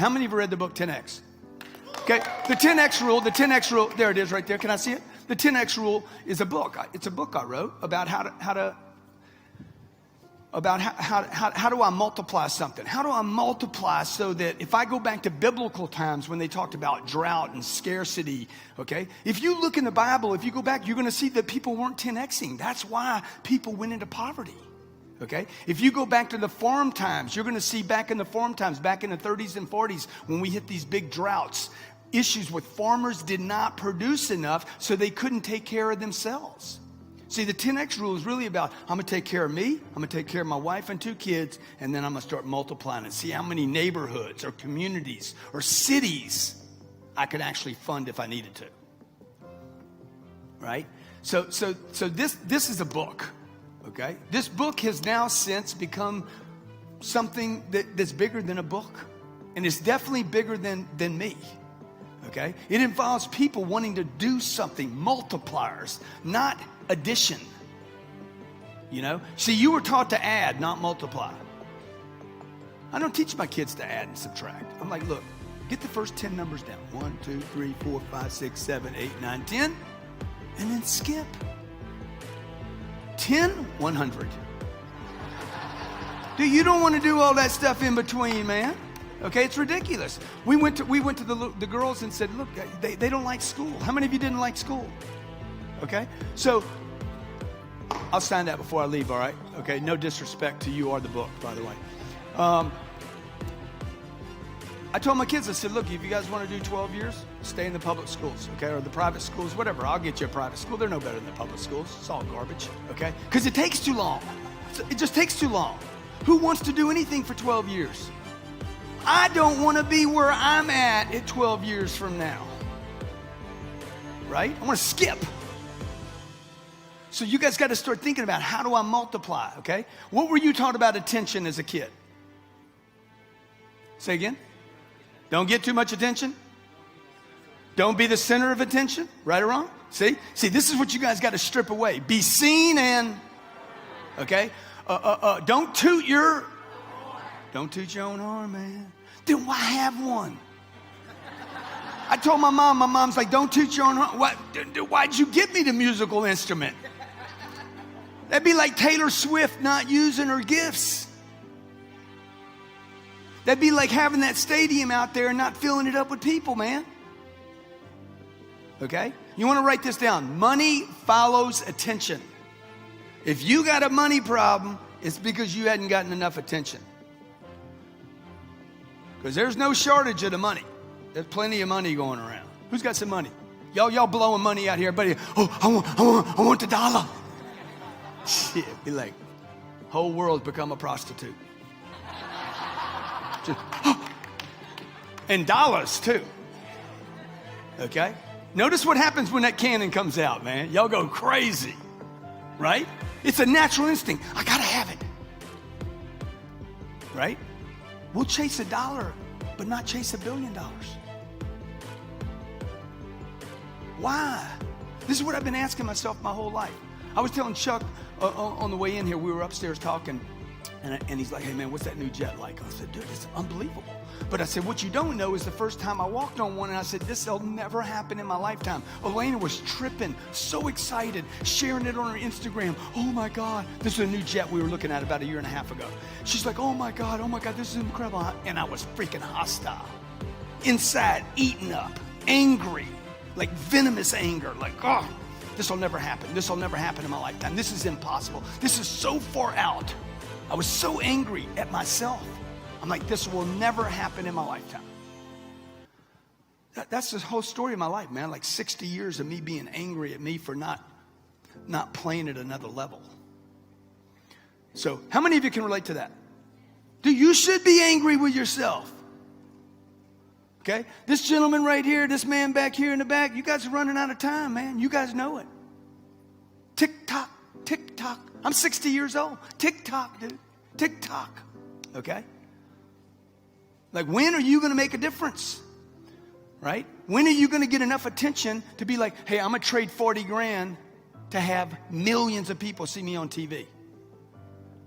How many have read the book 10X? Okay, the 10X rule, there it is right there. Can I see it? The 10X rule is a book. It's a book I wrote about how do I multiply something? How do I multiply so that if I go back to biblical times when they talked about drought and scarcity, okay? If you look in the Bible, if you go back, you're going to see that people weren't 10Xing. That's why people went into poverty, okay? If you go back to the farm times, you're going to see back in the farm times, back in the 30s and 40s, when we hit these big droughts, issues with farmers did not produce enough, so they couldn't take care of themselves. See, the 10X rule is really about, I'm going to take care of me, I'm going to take care of my wife and 2 kids, and then I'm going to start multiplying and see how many neighborhoods or communities or cities I could actually fund if I needed to. Right? So this is a book, okay? This book has now since become something that's bigger than a book. And it's definitely bigger than me. Okay? It involves people wanting to do something, multipliers, not addition. You know? See, you were taught to add, not multiply. I don't teach my kids to add and subtract. I'm like, look, get the first 10 numbers down. 1, 2, 3, 4, 5, 6, 7, 8, 9, 10. And then skip. 10, 100. Dude, you don't want to do all that stuff in between, man. Okay, it's ridiculous. We went to the girls and said, look, they don't like school. How many of you didn't like school? Okay, so I'll sign that before I leave, all right? Okay, no disrespect to you or the book, by the way. I told my kids, I said, look, if you guys want to do 12 years, stay in the public schools, okay, or the private schools, whatever. I'll get you a private school. They're no better than the public schools. It's all garbage, okay? Because it takes too long. It just takes too long. Who wants to do anything for 12 years? I don't want to be where I'm at 12 years from now. Right? I want to skip. So you guys got to start thinking about, how do I multiply, okay? What were you taught about attention as a kid? Say again? Don't get too much attention. Don't be the center of attention, right or wrong? See, this is what you guys got to strip away. Be seen and, okay? Don't toot your own horn, man. Then why have one? I told my mom's like, don't toot your own horn. Why'd you give me the musical instrument? That'd be like Taylor Swift not using her gifts. That'd be like having that stadium out there and not filling it up with people, man. Okay? You want to write this down. Money follows attention. If you got a money problem, it's because you hadn't gotten enough attention. Because there's no shortage of the money. There's plenty of money going around. Who's got some money? Y'all blowing money out here. Everybody, I want the dollar. Shit, be like, whole world's become a prostitute. Just, and dollars too. Okay? Notice what happens when that cannon comes out, man. Y'all go crazy, right? It's a natural instinct. I gotta have it. Right? We'll chase $1, but not chase $1 billion. Why? This is what I've been asking myself my whole life. I was telling Chuck on the way in here, we were upstairs talking, and he's like, hey man, what's that new jet like? I said, dude, it's unbelievable. But I said, what you don't know is the first time I walked on one, and I said, this will never happen in my lifetime. Elena was tripping, so excited, sharing it on her Instagram. Oh my God, this is a new jet we were looking at about 1.5 years ago. She's like, oh my God, this is incredible. And I was freaking hostile. Inside, eaten up, angry, like venomous anger, like, oh, this will never happen. This will never happen in my lifetime. This is impossible. This is so far out. I was so angry at myself. I'm like, this will never happen in my lifetime. That's the whole story of my life, man. Like 60 years of me being angry at me for not playing at another level. So how many of you can relate to that? Dude, you should be angry with yourself. Okay? This gentleman right here, this man back here in the back, you guys are running out of time, man. You guys know it. Tick tock, tick tock. I'm 60 years old. Tick tock, dude. Tick tock. Okay? Like, when are you going to make a difference? Right? When are you going to get enough attention to be like, hey, I'm going to trade 40 grand to have millions of people see me on TV?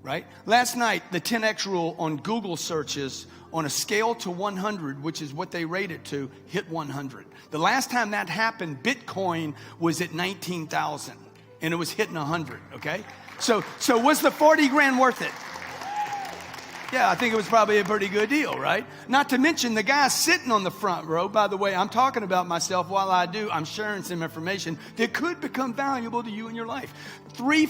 right? Last night, the 10X rule on Google searches on a scale to 100, which is what they rate it to, hit 100. The last time that happened, Bitcoin was at 19,000, and it was hitting 100, okay? So was the 40 grand worth it? Yeah, I think it was probably a pretty good deal, right? Not to mention the guy sitting on the front row. By the way, I'm talking about myself while I do. I'm sharing some information that could become valuable to you in your life. Three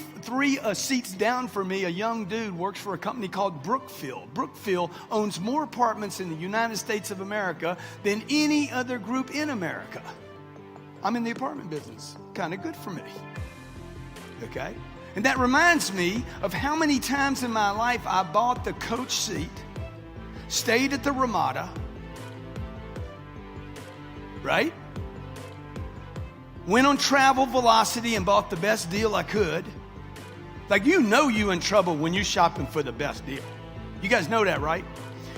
seats down for me, a young dude works for a company called Brookfield. Brookfield owns more apartments in the United States of America than any other group in America. I'm in the apartment business. Kind of good for me. Okay? And that reminds me of how many times in my life I bought the coach seat, stayed at the Ramada, right? Went on Travel Velocity and bought the best deal I could. Like, you know you in trouble when you're shopping for the best deal. You guys know that, right?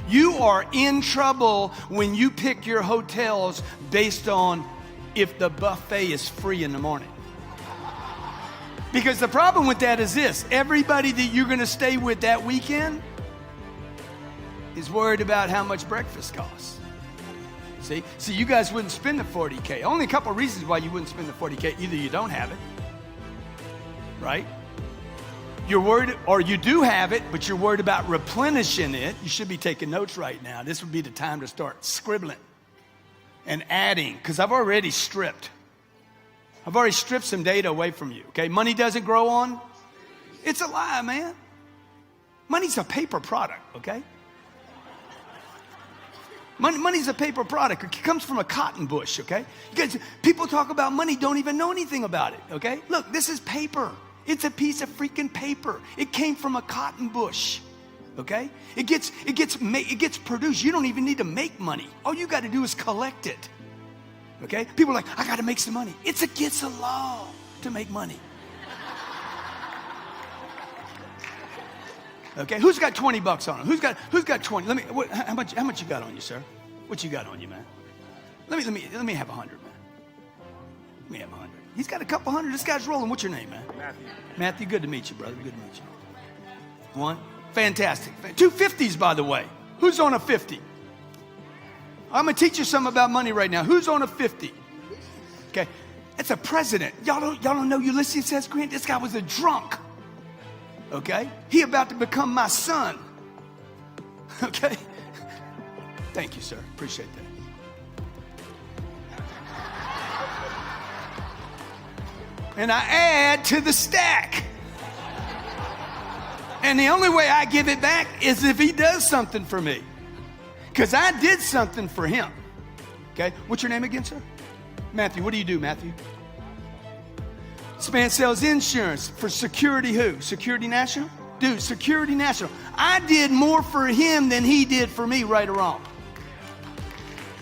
You are in trouble when you pick your hotels based on if the buffet is free in the morning. Because the problem with that is this: everybody that you're going to stay with that weekend is worried about how much breakfast costs. See, you guys wouldn't spend the 40K. Only a couple of reasons why you wouldn't spend the 40K. Either you don't have it, right? You're worried, or you do have it, but you're worried about replenishing it. You should be taking notes right now. This would be the time to start scribbling and adding, because I've already stripped some data away from you, okay? Money doesn't grow on. It's a lie, man. Money's a paper product, okay? Money's a paper product. It comes from a cotton bush, okay? You guys, people talk about money, don't even know anything about it, okay? Look, this is paper. It's a piece of freaking paper. It came from a cotton bush, okay? It gets produced. You don't even need to make money. All you got to do is collect it. Okay? People are like, I got to make some money. It's against the law to make money. Okay? Who's got 20 bucks on him? Who's got 20? How much you got on you, sir? What you got on you, man? Let me have 100, man. Let me have 100. He's got a couple hundred. This guy's rolling. What's your name, man? Matthew, good to meet you, brother. Good to meet you. One. Fantastic. 250s, by the way. Who's on a 50? I'm going to teach you something about money right now. Who's on a 50? Okay. It's a president. Y'all don't know Ulysses S. Grant? This guy was a drunk. Okay. He about to become my son. Okay. Thank you, sir. Appreciate that. And I add to the stack. And the only way I give it back is if he does something for me. Because I did something for him. Okay? What's your name again, sir? Matthew. What do you do, Matthew? This man sells insurance for Security who? Security National? Dude, Security National. I did more for him than he did for me, right or wrong.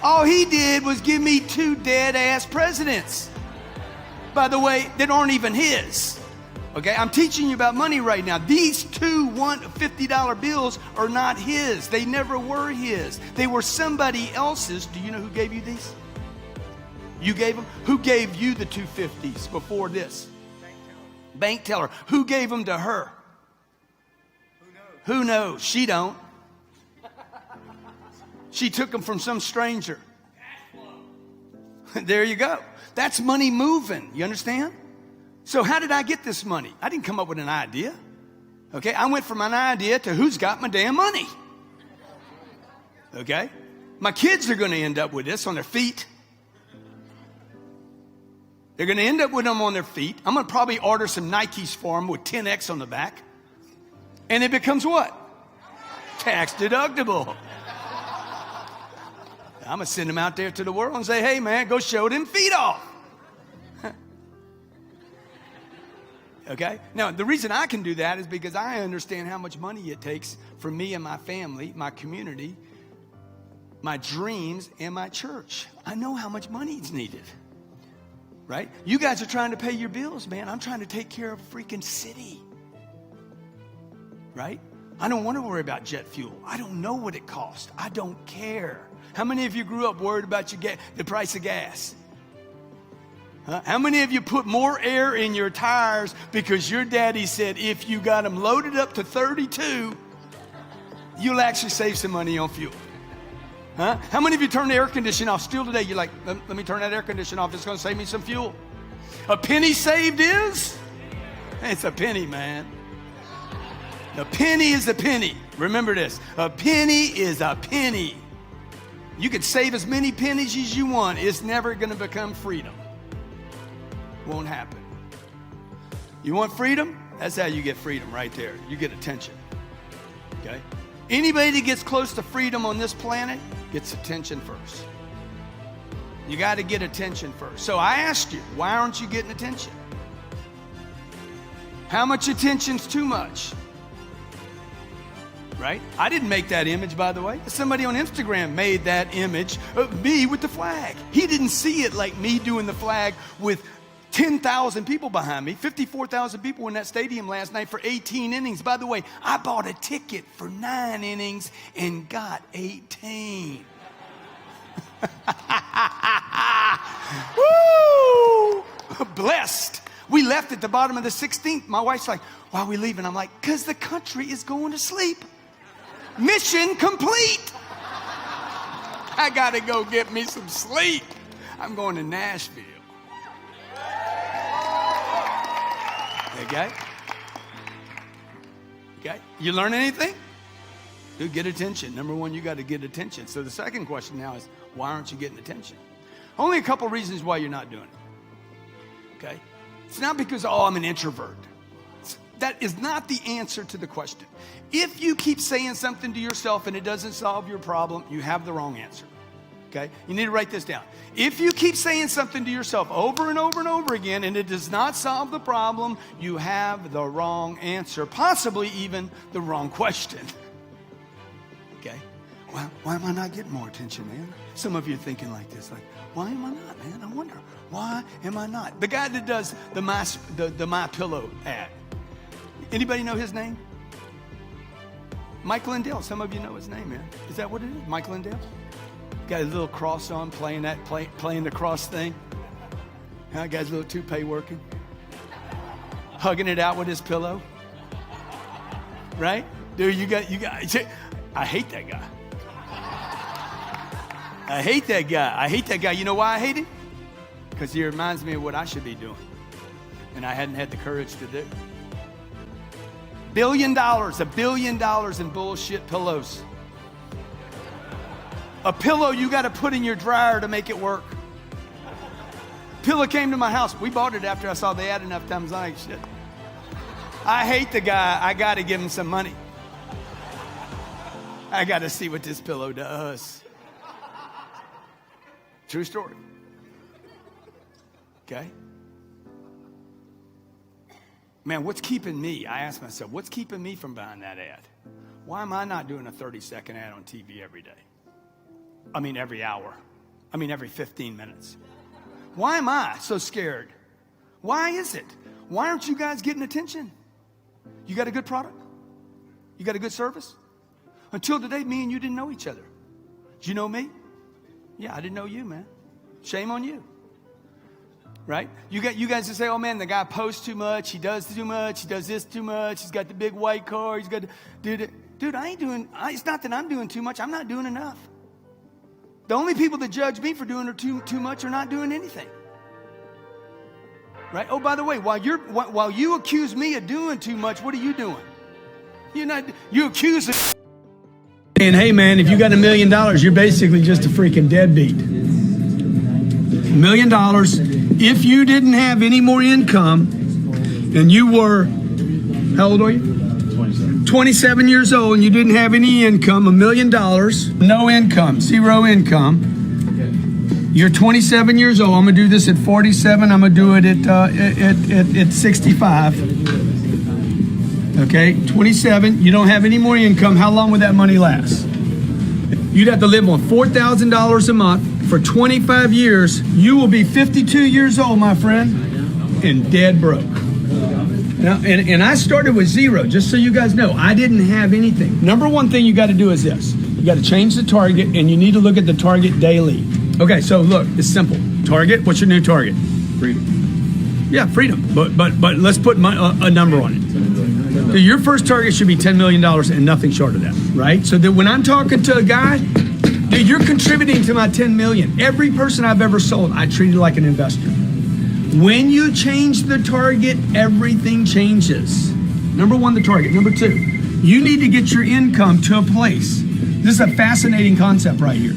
All he did was give me 2 dead-ass presidents. By the way, that aren't even his. Okay, I'm teaching you about money right now. These 2 $50 bills are not his. They never were his. They were somebody else's. Do you know who gave you these? You gave them? Who gave you the 250s before this? Bank teller. Who gave them to her? Who knows? She don't. She took them from some stranger. There you go. That's money moving. You understand? So how did I get this money? I didn't come up with an idea. Okay, I went from an idea to who's got my damn money. Okay? My kids are going to end up with this on their feet. They're going to end up with them on their feet. I'm going to probably order some Nikes for them with 10X on the back. And it becomes what? Tax deductible. I'm going to send them out there to the world and say, hey, man, go show them feet off. Okay? Now, the reason I can do that is because I understand how much money it takes for me and my family, my community, my dreams, and my church. I know how much money is needed. Right? You guys are trying to pay your bills, man. I'm trying to take care of a freaking city. Right? I don't want to worry about jet fuel. I don't know what it costs. I don't care. How many of you grew up worried about the price of gas? Huh? How many of you put more air in your tires because your daddy said if you got them loaded up to 32, you'll actually save some money on fuel? Huh? How many of you turn the air conditioning off still today? You're like, let me turn that air conditioner off. It's going to save me some fuel. A penny saved is? It's a penny, man. A penny is a penny. Remember this. A penny is a penny. You can save as many pennies as you want. It's never going to become freedom. Won't happen. You want freedom? That's how you get freedom right there. You get attention. Okay? Anybody that gets close to freedom on this planet gets attention first. You got to get attention first. So I asked you, why aren't you getting attention? How much attention's too much? Right? I didn't make that image, by the way. Somebody on Instagram made that image of me with the flag. He didn't see it like me doing the flag with 10,000 people behind me, 54,000 people in that stadium last night for 18 innings. By the way, I bought a ticket for 9 innings and got 18. Woo! Blessed. We left at the bottom of the 16th. My wife's like, why are we leaving? I'm like, because the country is going to sleep. Mission complete. I got to go get me some sleep. I'm going to Nashville. Okay? Okay? You learn anything? Dude, get attention. Number one, you got to get attention. So the second question now is, why aren't you getting attention? Only a couple reasons why you're not doing it. Okay? It's not because, I'm an introvert. That is not the answer to the question. If you keep saying something to yourself and it doesn't solve your problem, you have the wrong answer. Okay? You need to write this down. If you keep saying something to yourself over and over and over again and it does not solve the problem, you have the wrong answer, possibly even the wrong question. Okay? Why am I not getting more attention, man? Some of you are thinking like this, like, why am I not, man? I wonder, why am I not? The guy that does the My Pillow ad. Anybody know his name? Mike Lindell. Some of you know his name, man. Is that what it is? Mike Lindell? Got a little cross on, playing the cross thing. Got his little toupee working. Hugging it out with his pillow. Right? Dude, you got. I hate that guy. I hate that guy. You know why I hate him? Because he reminds me of what I should be doing. And I hadn't had the courage to do. $1 billion in bullshit pillows. A pillow you got to put in your dryer to make it work. Pillow came to my house. We bought it after I saw the ad enough times. I'm like, shit. I hate the guy. I got to give him some money. I got to see what this pillow does. True story. Okay? Man, what's keeping me? I ask myself, what's keeping me from buying that ad? Why am I not doing a 30-second ad on TV every day? I mean, every hour. I mean, every 15 minutes. Why am I so scared? Why is it? Why aren't you guys getting attention? You got a good product? You got a good service? Until today, me and you didn't know each other. Did you know me? Yeah, I didn't know you, man. Shame on you. Right? You guys that say, oh man, the guy posts too much, he does too much, he does this too much, he's got the big white car, he's got the, dude, it's not that I'm doing too much, I'm not doing enough. The only people that judge me for doing too much are not doing anything. Right? Oh, by the way, while you accuse me of doing too much, what are you doing? You accuse it. And hey man, if you got $1 million, you're basically just a freaking deadbeat. $1 million. If you didn't have any more income and you were, how old are you? 27 years old and you didn't have any income, $1 million, no income, zero income. You're 27 years old. I'm gonna do this at 47. I'm gonna do it at 65. Okay, 27. You don't have any more income. How long would that money last? You'd have to live on $4,000 a month for 25 years. You will be 52 years old, my friend, and dead broke. Now, and I started with zero, just so you guys know. I didn't have anything. Number one thing you got to do is this. You got to change the target, and you need to look at the target daily. Okay, so look, it's simple. Target, what's your new target? Freedom. Yeah, freedom. But let's put a number on it. So your first target should be $10 million and nothing short of that, right? So that when I'm talking to a guy, dude, you're contributing to my 10 million. Every person I've ever sold, I treated like an investor. When you change the target, everything changes. Number one, the target. Number two, you need to get your income to a place. This is a fascinating concept right here.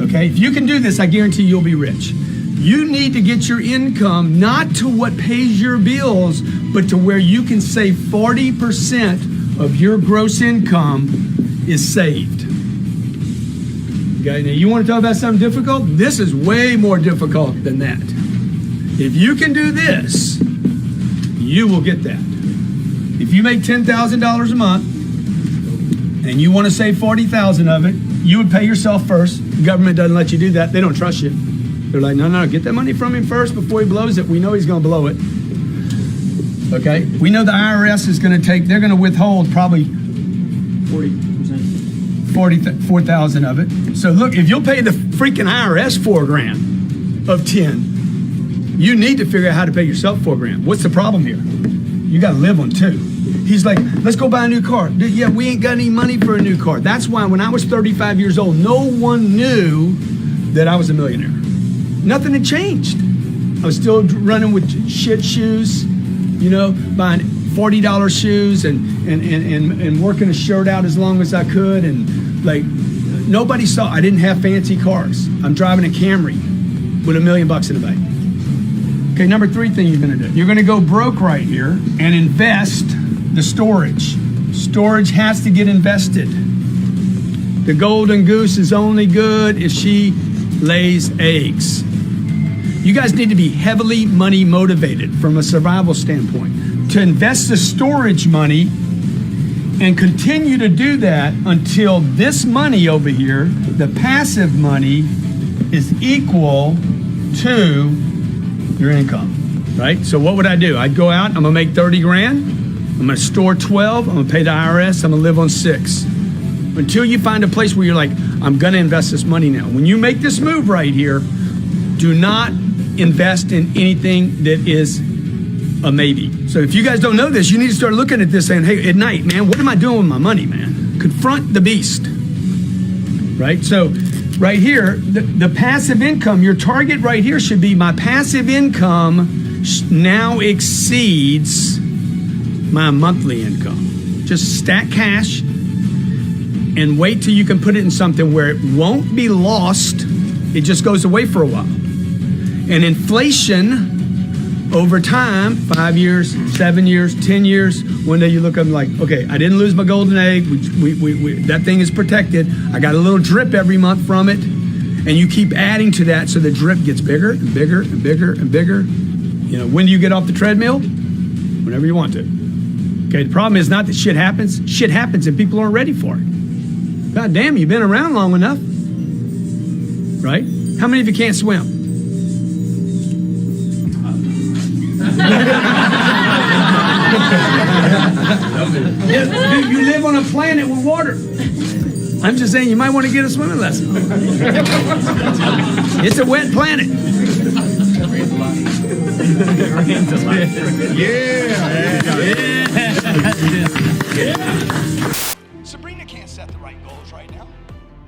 Okay, if you can do this, I guarantee you'll be rich. You need to get your income not to what pays your bills, but to where you can save 40% of your gross income is saved. Okay, now you want to talk about something difficult? This is way more difficult than that. If you can do this, you will get that. If you make $10,000 a month and you want to save 40,000 of it, you would pay yourself first. The government doesn't let you do that. They don't trust you. They're like, no, get that money from him first before he blows it. We know he's going to blow it. Okay? We know the IRS is going to they're going to withhold probably 4,000 of it. So look, if you'll pay the freaking IRS $4,000 of 10, you need to figure out how to pay yourself $4,000. What's the problem here? You got to live on 2. He's like, let's go buy a new car. Dude, yeah, we ain't got any money for a new car. That's why when I was 35 years old, no one knew that I was a millionaire. Nothing had changed. I was still running with shit shoes, you know, buying $40 shoes and working a shirt out as long as I could. And like, nobody saw, I didn't have fancy cars. I'm driving a Camry with $1 million in the bank. Okay, number 3 thing you're gonna do. You're gonna go broke right here and invest the storage. Storage has to get invested. The golden goose is only good if she lays eggs. You guys need to be heavily money motivated from a survival standpoint to invest the storage money and continue to do that until this money over here, the passive money, is equal to your income, right? So what would I do? I'd go out, I'm gonna make 30 grand, I'm gonna store 12, I'm gonna pay the IRS, I'm gonna live on 6. Until you find a place where you're like, I'm gonna invest this money now. When you make this move right here, do not invest in anything that is a maybe. So if you guys don't know this, you need to start looking at this saying, hey, at night, man, what am I doing with my money, man? Confront the beast, right? So right here, the passive income, your target right here should be my passive income now exceeds my monthly income. Just stack cash and wait till you can put it in something where it won't be lost. It just goes away for a while. And inflation over time, 5 years, 7 years, 10 years, one day you look up and like, okay, I didn't lose my golden egg. That thing is protected. I got a little drip every month from it. And you keep adding to that so the drip gets bigger and bigger and bigger and bigger. You know, when do you get off the treadmill? Whenever you want to. Okay, the problem is not that shit happens. Shit happens and people aren't ready for it. God damn, you've been around long enough. Right? How many of you can't swim? Yeah, dude, you live on a planet with water. I'm just saying you might want to get a swimming lesson. It's a wet planet. Yeah. Sabrina can't set the right goals right now.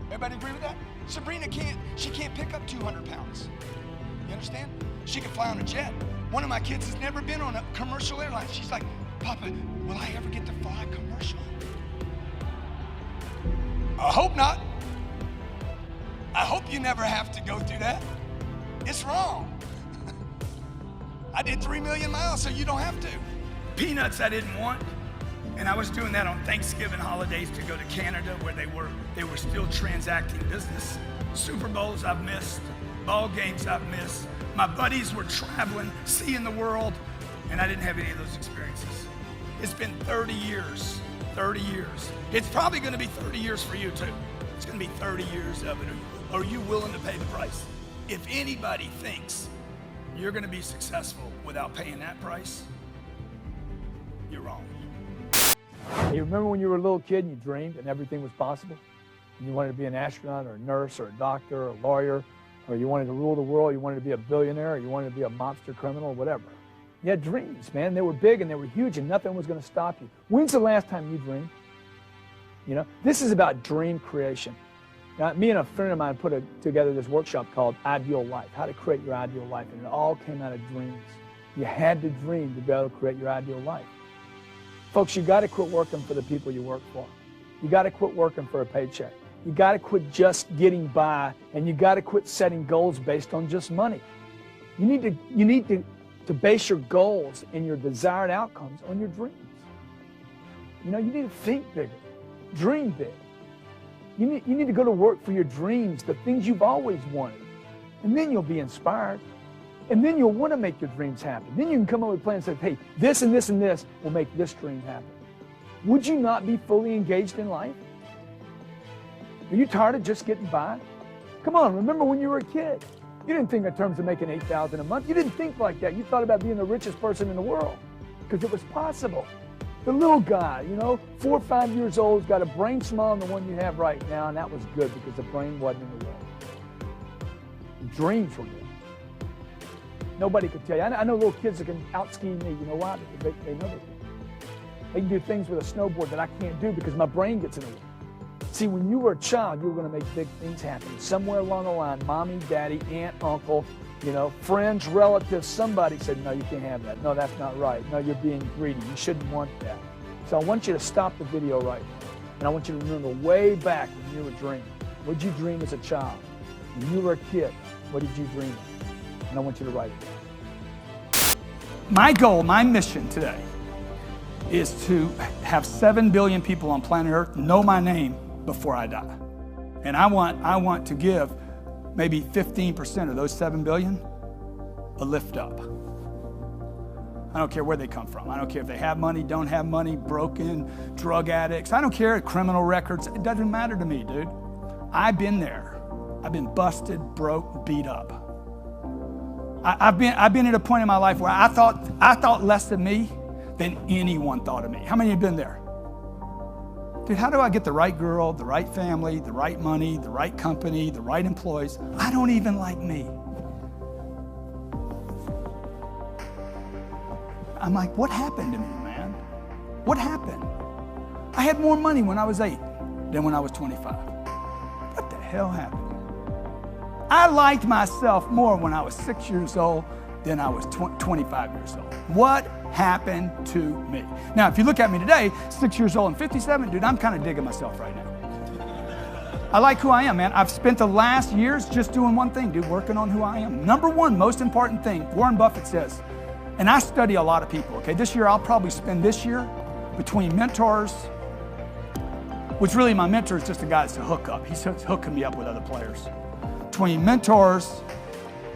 Everybody agree with that? Sabrina she can't pick up 200 pounds. You understand? She can fly on a jet. One of my kids has never been on a commercial airline. She's like, Papa, will I ever get to fly commercial? I hope not. I hope you never have to go through that. It's wrong. I did 3 million miles, so you don't have to. Peanuts I didn't want. And I was doing that on Thanksgiving holidays to go to Canada where they were still transacting business. Super Bowls I've missed, ball games I've missed. My buddies were traveling, seeing the world, and I didn't have any of those experiences. It's been 30 years, 30 years. It's probably gonna be 30 years for you too. It's gonna be 30 years of it. Are you willing to pay the price? If anybody thinks you're gonna be successful without paying that price, you're wrong. You remember when you were a little kid and you dreamed and everything was possible? And you wanted to be an astronaut or a nurse or a doctor or a lawyer, or you wanted to rule the world, you wanted to be a billionaire, or you wanted to be a mobster criminal, whatever. You had dreams, man. They were big and they were huge, and nothing was going to stop you. When's the last time you dreamed? You know, this is about dream creation. Now, me and a friend of mine put together this workshop called Ideal Life, how to create your ideal life, and it all came out of dreams. You had to dream to be able to create your ideal life. Folks, you got to quit working for the people you work for. You got to quit working for a paycheck. You got to quit just getting by, and you got to quit setting goals based on just money. You need to base your goals and your desired outcomes on your dreams. You know, you need to think bigger, dream big. You need to go to work for your dreams, the things you've always wanted, and then you'll be inspired, and then you'll want to make your dreams happen. Then you can come up with a plan and say, hey, this and this and this will make this dream happen. Would you not be fully engaged in life? Are you tired of just getting by? Come on, remember when you were a kid. You didn't think in terms of making $8,000 a month. You didn't think like that. You thought about being the richest person in the world because it was possible. The little guy, you know, 4 or 5 years old, has got a brain smaller than the one you have right now, and that was good because the brain wasn't in the way. The dreams were good. Nobody could tell you. I know little kids that can out-ski me. You know why? Because they know they can. They can do things with a snowboard that I can't do because my brain gets in the way. See, when you were a child, you were going to make big things happen. Somewhere along the line, mommy, daddy, aunt, uncle, you know, friends, relatives, somebody said, no, you can't have that. No, that's not right. No, you're being greedy. You shouldn't want that. So I want you to stop the video right now. And I want you to remember way back when you were dreaming. What did you dream as a child? When you were a kid, what did you dream of? And I want you to write it down. My goal, my mission today is to have 7 billion people on planet Earth know my name before I die. And I want to give maybe 15% of those 7 billion a lift up. I don't care where they come from. I don't care if they have money, don't have money, broken, drug addicts. I don't care, criminal records. It doesn't matter to me, dude. I've been there. I've been busted, broke, beat up. I've been at a point in my life where I thought less of me than anyone thought of me. How many have been there? Dude, how do I get the right girl, the right family, the right money, the right company, the right employees? I don't even like me. I'm like, what happened to me, man? What happened? I had more money when I was 8 than when I was 25. What the hell happened? I liked myself more when I was 6 years old than I was 25 years old. What happened to me? Now, if you look at me today, 6 years old and 57, dude, I'm kind of digging myself right now. I like who I am, man. I've spent the last years just doing one thing, dude, working on who I am. Number one, most important thing, Warren Buffett says, and I study a lot of people, okay? This year, I'll probably spend this year between mentors, which really my mentor is just a guy that's a hookup. He's hooking me up with other players. Between mentors,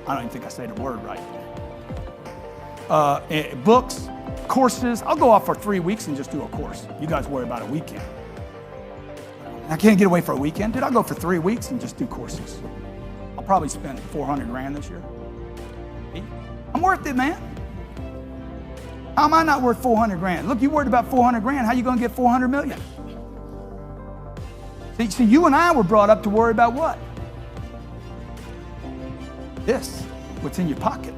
I don't even think I say the word right. Books, courses. I'll go off for 3 weeks and just do a course. You guys worry about a weekend. I can't get away for a weekend. Dude, I'll go for 3 weeks and just do courses. I'll probably spend 400 grand this year. I'm worth it, man. How am I not worth 400 grand? Look, you worried about 400 grand. How you going to get 400 million? See, you and I were brought up to worry about what? This, what's in your pocket.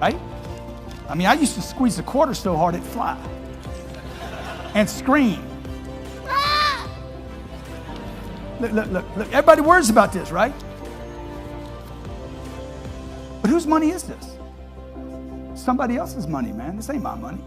Right? I mean, I used to squeeze the quarter so hard it'd fly and scream. Ah! Look, everybody worries about this, right? But whose money is this? Somebody else's money, man. This ain't my money.